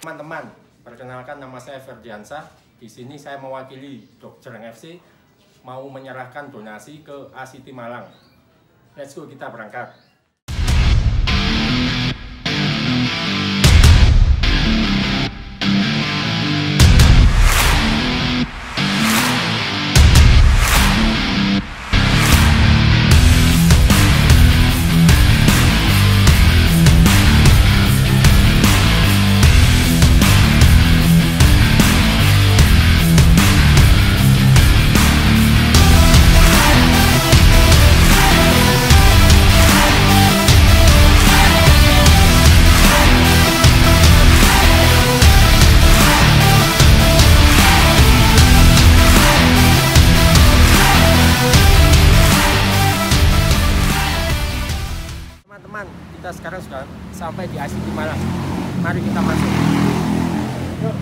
Teman-teman, perkenalkan nama saya Ferdiansah. Di sini saya mewakili Dokjereng FC mau menyerahkan donasi ke ACT Malang. Let's go, kita berangkat. Teman-teman, kita sekarang sudah sampai di ACT Malang. Mari kita masuk. Yuk.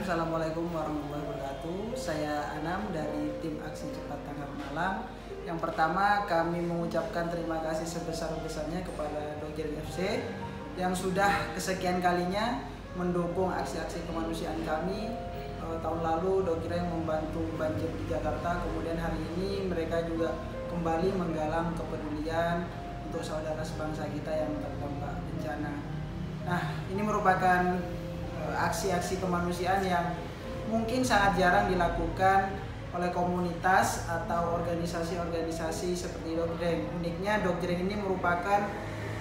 Assalamualaikum warahmatullahi wabarakatuh. Saya Anam dari tim Aksi Cepat Tanggap Malang. Yang pertama, kami mengucapkan terima kasih sebesar-besarnya kepada Dokjereng FC yang sudah kesekian kalinya mendukung aksi-aksi kemanusiaan kami. Tahun lalu Dokjereng membantu banjir di Jakarta, kemudian hari ini mereka juga kembali menggalang kepedulian untuk saudara sebangsa kita yang terdampak bencana. Nah, ini merupakan aksi-aksi kemanusiaan yang mungkin sangat jarang dilakukan oleh komunitas atau organisasi-organisasi seperti Dokjereng. Uniknya Dokjereng ini merupakan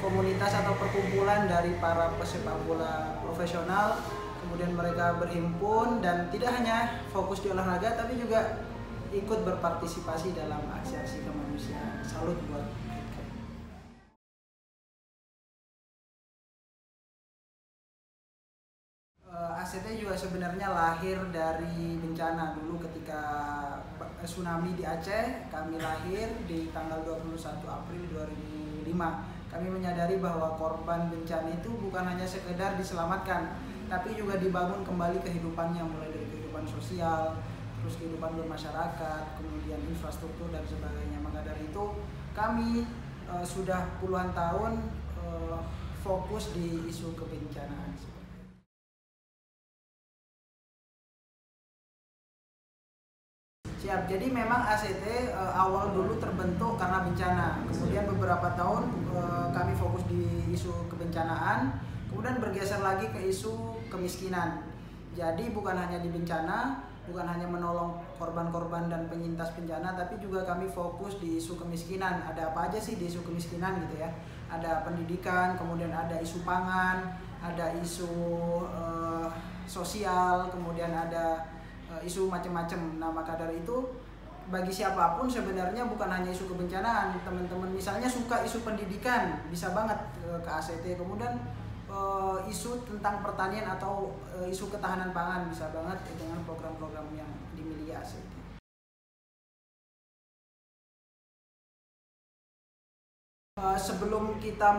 komunitas atau perkumpulan dari para pesepak bola profesional. Kemudian mereka berhimpun dan tidak hanya fokus di olahraga tapi juga ikut berpartisipasi dalam aksi-aksi kemanusiaan. Salut buat ACT juga sebenarnya lahir dari bencana. Dulu ketika tsunami di Aceh, kami lahir di tanggal 21 April 2005. Kami menyadari bahwa korban bencana itu bukan hanya sekedar diselamatkan, tapi juga dibangun kembali kehidupannya, mulai dari kehidupan sosial, terus kehidupan bermasyarakat, kemudian infrastruktur dan sebagainya. Maka dari itu kami sudah puluhan tahun fokus di isu kebencanaan. Siap, jadi memang ACT awal dulu terbentuk karena bencana. Kemudian beberapa tahun kami fokus di isu kebencanaan, kemudian bergeser lagi ke isu kemiskinan. Jadi bukan hanya di bencana, bukan hanya menolong korban-korban dan penyintas bencana, tapi juga kami fokus di isu kemiskinan. Ada apa aja sih di isu kemiskinan gitu ya? Ada pendidikan, kemudian ada isu pangan, ada isu sosial, kemudian ada isu macam-macam. Nah, maka dari itu bagi siapapun sebenarnya bukan hanya isu kebencanaan. Teman-teman misalnya suka isu pendidikan, bisa banget ke ACT. Kemudian isu tentang pertanian atau isu ketahanan pangan, bisa banget dengan program-program yang dimiliki ACT. Sebelum kita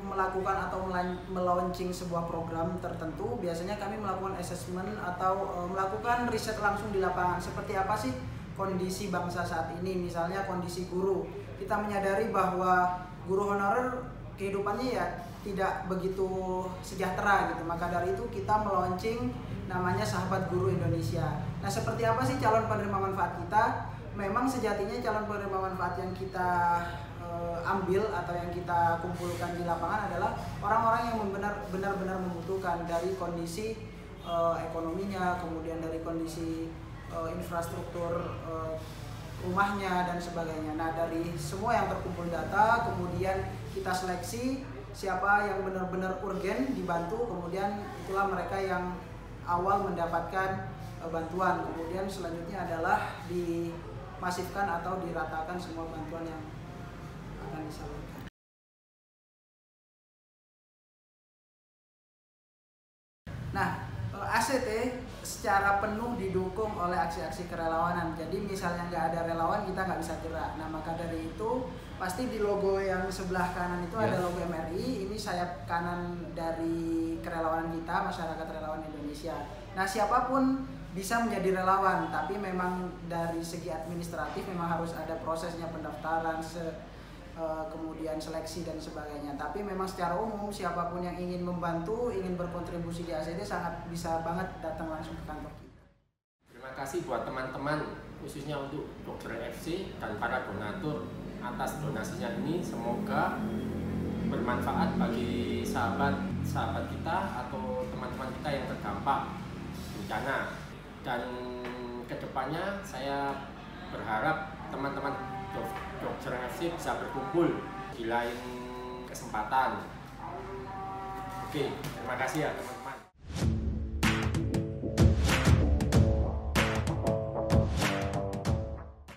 melakukan atau melaunching sebuah program tertentu, biasanya kami melakukan assessment atau melakukan riset langsung di lapangan. Seperti apa sih kondisi bangsa saat ini? Misalnya kondisi guru. Kita menyadari bahwa guru honorer kehidupannya ya tidak begitu sejahtera gitu. Maka dari itu kita melaunching namanya Sahabat Guru Indonesia. Nah, seperti apa sih calon penerima manfaat kita? memang sejatinya calon penerima manfaat yang kita ambil atau yang kita kumpulkan di lapangan adalah orang-orang yang benar-benar membutuhkan, dari kondisi ekonominya, kemudian dari kondisi infrastruktur rumahnya dan sebagainya. Nah, dari semua yang terkumpul data, kemudian kita seleksi siapa yang benar-benar urgen dibantu, kemudian itulah mereka yang awal mendapatkan bantuan. Kemudian selanjutnya adalah dimasifkan atau diratakan semua bantuan yang akan disalurkan. Nah, ACT secara penuh didukung oleh aksi-aksi kerelawanan. Jadi misalnya nggak ada relawan, kita nggak bisa gerak. Nah, maka dari itu pasti di logo yang sebelah kanan itu ada logo MRI. Ini sayap kanan dari kerelawanan kita, Masyarakat Relawan Indonesia. Nah, siapapun bisa menjadi relawan, tapi memang dari segi administratif memang harus ada prosesnya, pendaftaran, kemudian seleksi dan sebagainya. Tapi memang secara umum siapapun yang ingin membantu, ingin berkontribusi di ACT sangat bisa banget datang langsung ke kantor kita. Terima kasih buat teman-teman, khususnya untuk Dokter FC dan para donatur atas donasinya ini. Semoga bermanfaat bagi sahabat kita atau teman-teman kita yang terdampak bencana. Dan kedepannya saya berharap teman-teman Dokter FC bisa berkumpul di lain kesempatan. Oke, terima kasih ya teman-teman.